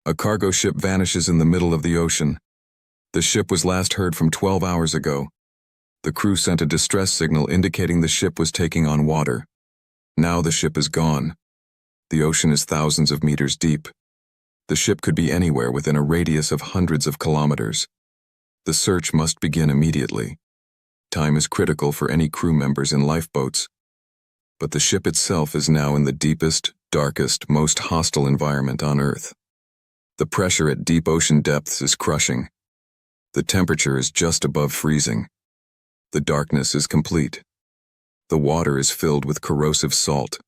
A cargo ship vanishes in the middle of the ocean. The ship was last heard from 12 hours ago. The crew sent a distress signal indicating the ship was taking on water. Now the ship is gone. The ocean is thousands of meters deep. The ship could be anywhere within a radius of hundreds of kilometers. The search must begin immediately. Time is critical for any crew members in lifeboats. But the ship itself is now in the deepest, darkest, most hostile environment on Earth. The pressure at deep ocean depths is crushing. The temperature is just above freezing. The darkness is complete. The water is filled with corrosive salt.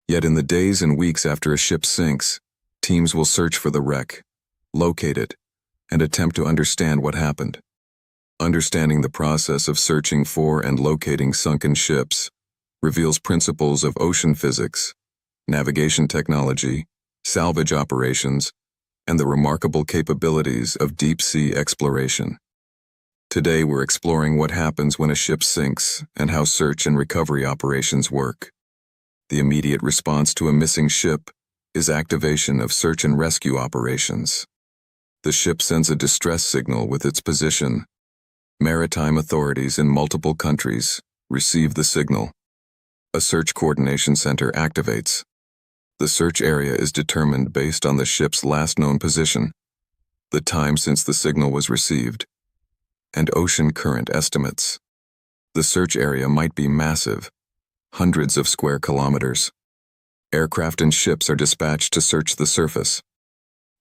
Yet in the days and weeks after a ship sinks, teams will search for the wreck, locate it, and attempt to understand what happened. Understanding the process of searching for and locating sunken ships reveals principles of ocean physics, navigation technology, salvage operations, and the remarkable capabilities of deep-sea exploration. Today we're exploring what happens when a ship sinks and how search and recovery operations work. The immediate response to a missing ship is activation of search and rescue operations. The ship sends a distress signal with its position. Maritime authorities in multiple countries receive the signal. A search coordination center activates. The search area is determined based on the ship's last known position, the time since the signal was received, and ocean current estimates. The search area might be massive, hundreds of square kilometers. Aircraft and ships are dispatched to search the surface.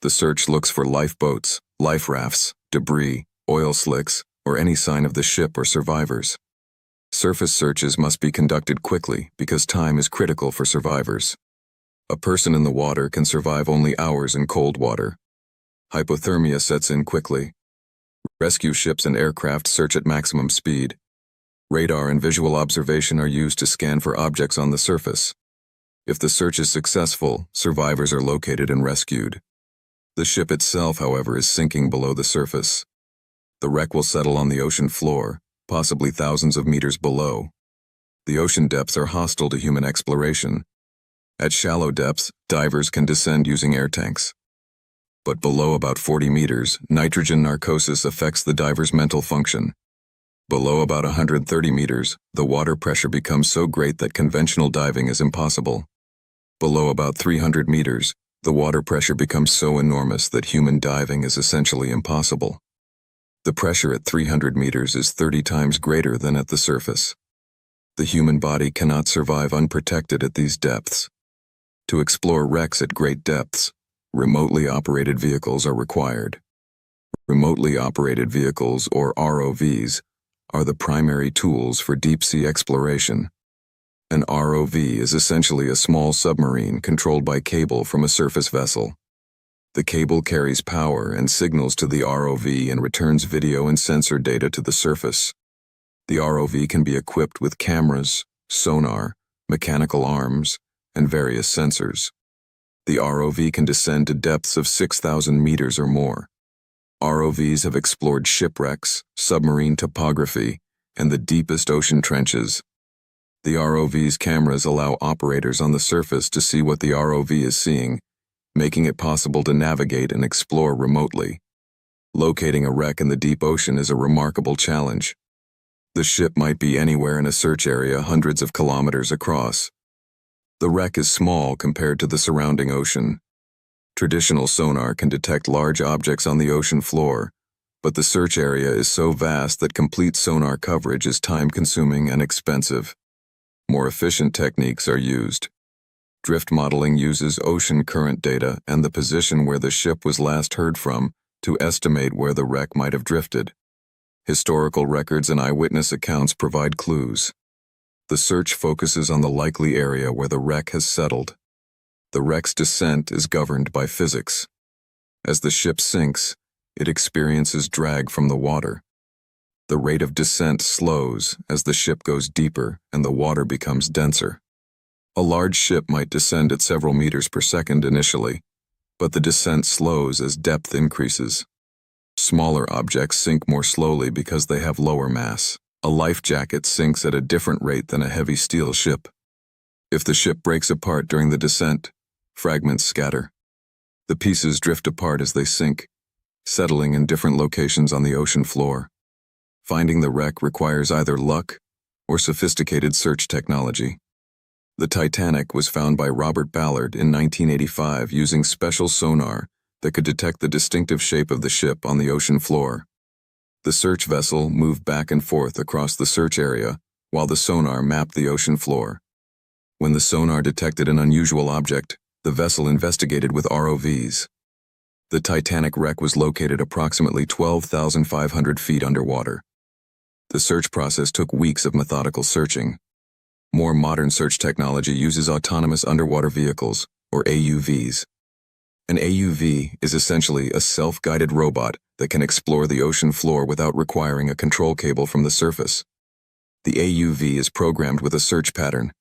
The search looks for lifeboats, life rafts, debris, oil slicks, or any sign of the ship or survivors. Surface searches must be conducted quickly because time is critical for survivors. A person in the water can survive only hours in cold water. Hypothermia sets in quickly. Rescue ships and aircraft search at maximum speed. Radar and visual observation are used to scan for objects on the surface. If the search is successful, survivors are located and rescued. The ship itself, however, is sinking below the surface. The wreck will settle on the ocean floor, possibly thousands of meters below. The ocean depths are hostile to human exploration. At shallow depths, divers can descend using air tanks. But below about 40 meters, nitrogen narcosis affects the diver's mental function. Below about 130 meters, the water pressure becomes so great that conventional diving is impossible. Below about 300 meters, the water pressure becomes so enormous that human diving is essentially impossible. The pressure at 300 meters is 30 times greater than at the surface. The human body cannot survive unprotected at these depths. To explore wrecks at great depths, remotely operated vehicles are required. Remotely operated vehicles, or ROVs, are the primary tools for deep-sea exploration. An ROV is essentially a small submarine controlled by cable from a surface vessel. The cable carries power and signals to the ROV and returns video and sensor data to the surface. The ROV can be equipped with cameras, sonar, mechanical arms, and various sensors. The ROV can descend to depths of 6,000 meters or more. ROVs have explored shipwrecks, submarine topography, and the deepest ocean trenches. The ROV's cameras allow operators on the surface to see what the ROV is seeing, making it possible to navigate and explore remotely. Locating a wreck in the deep ocean is a remarkable challenge. The ship might be anywhere in a search area hundreds of kilometers across. The wreck is small compared to the surrounding ocean. Traditional sonar can detect large objects on the ocean floor, but the search area is so vast that complete sonar coverage is time-consuming and expensive. More efficient techniques are used. Drift modeling uses ocean current data and the position where the ship was last heard from to estimate where the wreck might have drifted. Historical records and eyewitness accounts provide clues. The search focuses on the likely area where the wreck has settled. The wreck's descent is governed by physics. As the ship sinks, it experiences drag from the water. The rate of descent slows as the ship goes deeper and the water becomes denser. A large ship might descend at several meters per second initially, but the descent slows as depth increases. Smaller objects sink more slowly because they have lower mass. A life jacket sinks at a different rate than a heavy steel ship. If the ship breaks apart during the descent, fragments scatter. The pieces drift apart as they sink, settling in different locations on the ocean floor. Finding the wreck requires either luck or sophisticated search technology. The Titanic was found by Robert Ballard in 1985 using special sonar that could detect the distinctive shape of the ship on the ocean floor. The search vessel moved back and forth across the search area while the sonar mapped the ocean floor. When the sonar detected an unusual object, the vessel investigated with ROVs. The Titanic wreck was located approximately 12,500 feet underwater. The search process took weeks of methodical searching. More modern search technology uses autonomous underwater vehicles, or AUVs. An AUV is essentially a self-guided robot that can explore the ocean floor without requiring a control cable from the surface. The AUV is programmed with a search pattern.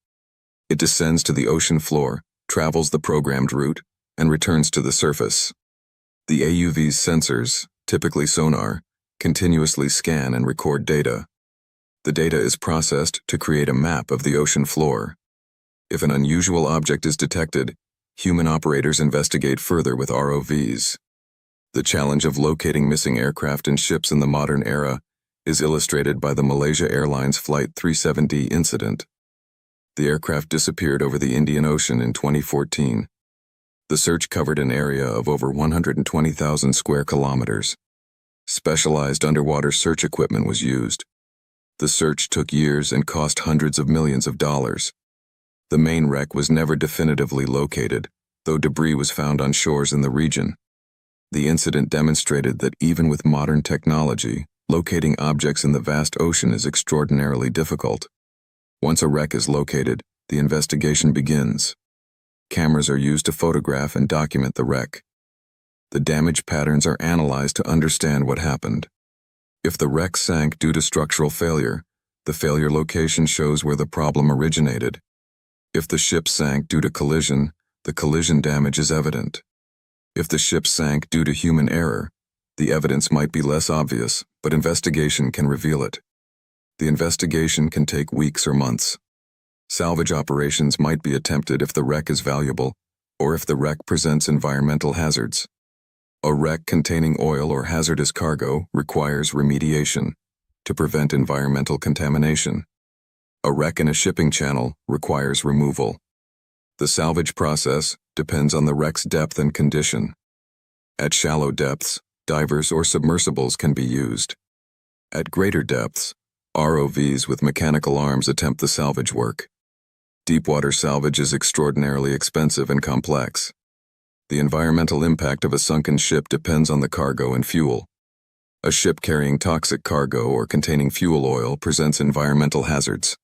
It descends to the ocean floor, travels the programmed route, and returns to the surface. The AUV's sensors, typically sonar, continuously scan and record data. The data is processed to create a map of the ocean floor. If an unusual object is detected, human operators investigate further with ROVs. The challenge of locating missing aircraft and ships in the modern era is illustrated by the Malaysia Airlines Flight 370 incident. The aircraft disappeared over the Indian Ocean in 2014. The search covered an area of over 120,000 square kilometers. Specialized underwater search equipment was used. The search took years and cost hundreds of millions of dollars. The main wreck was never definitively located, though debris was found on shores in the region. The incident demonstrated that even with modern technology, locating objects in the vast ocean is extraordinarily difficult. Once a wreck is located, the investigation begins. Cameras are used to photograph and document the wreck. The damage patterns are analyzed to understand what happened. If the wreck sank due to structural failure, the failure location shows where the problem originated. If the ship sank due to collision, the collision damage is evident. If the ship sank due to human error, the evidence might be less obvious, but investigation can reveal it. The investigation can take weeks or months. Salvage operations might be attempted if the wreck is valuable, or if the wreck presents environmental hazards. A wreck containing oil or hazardous cargo requires remediation to prevent environmental contamination. A wreck in a shipping channel requires removal. The salvage process depends on the wreck's depth and condition. At shallow depths, divers or submersibles can be used. At greater depths, ROVs with mechanical arms attempt the salvage work. Deepwater salvage is extraordinarily expensive and complex. The environmental impact of a sunken ship depends on the cargo and fuel. A ship carrying toxic cargo or containing fuel oil presents environmental hazards.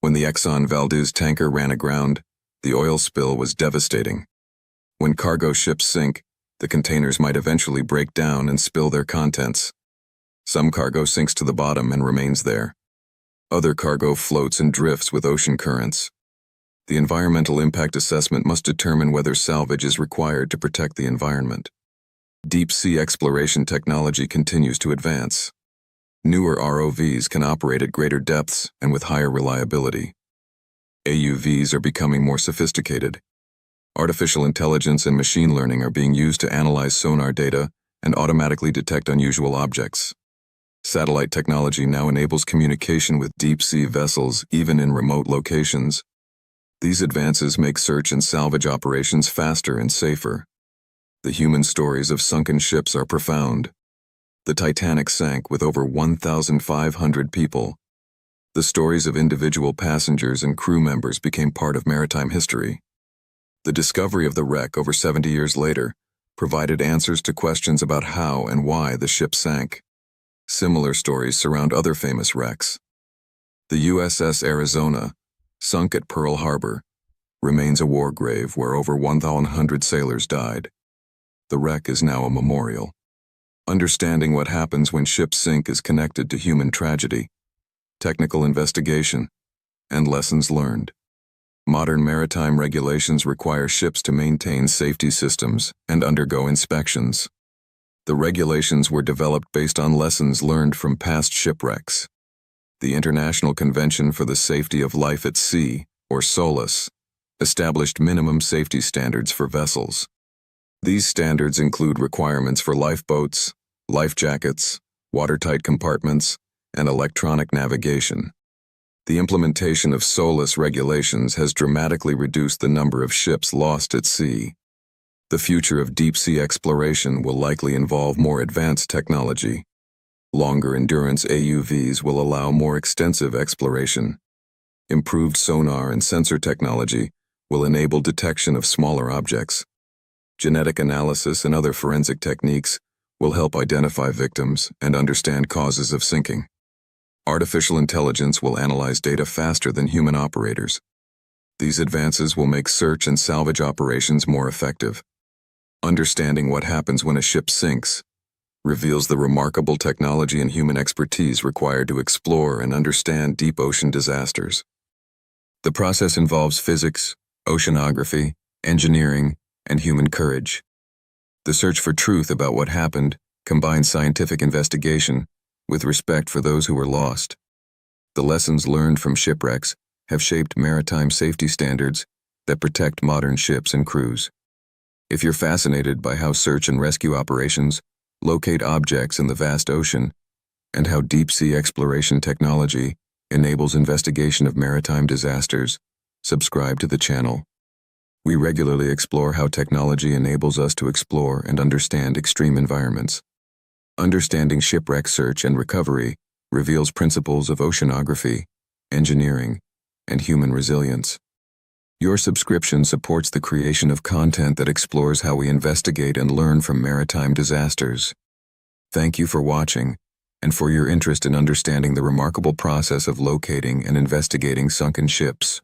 When the Exxon Valdez tanker ran aground, the oil spill was devastating. When cargo ships sink, the containers might eventually break down and spill their contents. Some cargo sinks to the bottom and remains there. Other cargo floats and drifts with ocean currents. The environmental impact assessment must determine whether salvage is required to protect the environment. Deep-sea exploration technology continues to advance. Newer ROVs can operate at greater depths and with higher reliability. AUVs are becoming more sophisticated. Artificial intelligence and machine learning are being used to analyze sonar data and automatically detect unusual objects. Satellite technology now enables communication with deep-sea vessels even in remote locations. These advances make search and salvage operations faster and safer. The human stories of sunken ships are profound. The Titanic sank with over 1,500 people. The stories of individual passengers and crew members became part of maritime history. The discovery of the wreck over 70 years later provided answers to questions about how and why the ship sank. Similar stories surround other famous wrecks. The USS Arizona, sunk at Pearl Harbor, remains a war grave where over 1,100 sailors died. The wreck is now a memorial. Understanding what happens when ships sink is connected to human tragedy, technical investigation, and lessons learned. Modern maritime regulations require ships to maintain safety systems and undergo inspections. The regulations were developed based on lessons learned from past shipwrecks. The International Convention for the Safety of Life at Sea, or SOLAS, established minimum safety standards for vessels. These standards include requirements for lifeboats, life jackets, watertight compartments, and electronic navigation. The implementation of SOLAS regulations has dramatically reduced the number of ships lost at sea. The future of deep-sea exploration will likely involve more advanced technology. Longer endurance AUVs will allow more extensive exploration. Improved sonar and sensor technology will enable detection of smaller objects. Genetic analysis and other forensic techniques will help identify victims and understand causes of sinking. Artificial intelligence will analyze data faster than human operators. These advances will make search and salvage operations more effective. Understanding what happens when a ship sinks reveals the remarkable technology and human expertise required to explore and understand deep ocean disasters. The process involves physics, oceanography, engineering, and human courage. The search for truth about what happened combines scientific investigation with respect for those who were lost. The lessons learned from shipwrecks have shaped maritime safety standards that protect modern ships and crews. If you're fascinated by how search and rescue operations locate objects in the vast ocean and how deep-sea exploration technology enables investigation of maritime disasters, subscribe to the channel. We regularly explore how technology enables us to explore and understand extreme environments. Understanding shipwreck search and recovery reveals principles of oceanography, engineering, and human resilience. Your subscription supports the creation of content that explores how we investigate and learn from maritime disasters. Thank you for watching and for your interest in understanding the remarkable process of locating and investigating sunken ships.